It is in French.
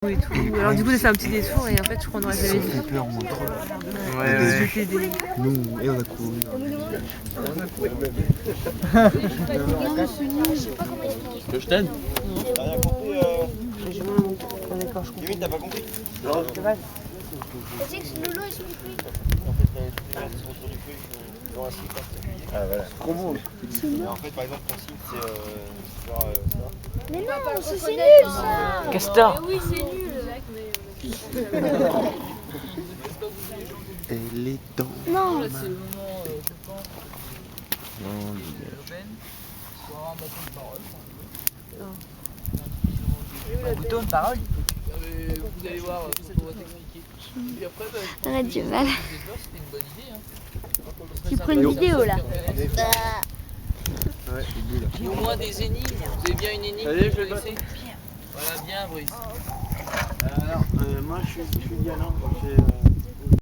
Et tout. Alors du coup, c'est un petit détour et en fait, je crois qu'on aurait jamais Ça dû. fait peur, moi. C'était des... Nous, et on a couru. Que je t'aide? T'as rien compris Limite, t'as pas compris? Non, c'est vrai. C'est que Lolo explique-lui. En fait, ils sont autour du feu, ils ont un cycle. Ah voilà. Trop beau. En fait, par exemple, ton cycle, c'est genre ça. Mais non, c'est nul ça. Castor. Oui, c'est nul. Et les dents. Non. Bouton de parole. Vous allez voir, on va t'expliquer. Et après, Arrête du mal. c'était une bonne idée. Tu prends une vidéo là. Ouais, c'est nul. J'ai au moins des énigmes. Vous avez bien une énigme? Allez, je vous vais le connaissez? Voilà, bien, Brice. Alors, moi, je suis galant, donc j'ai...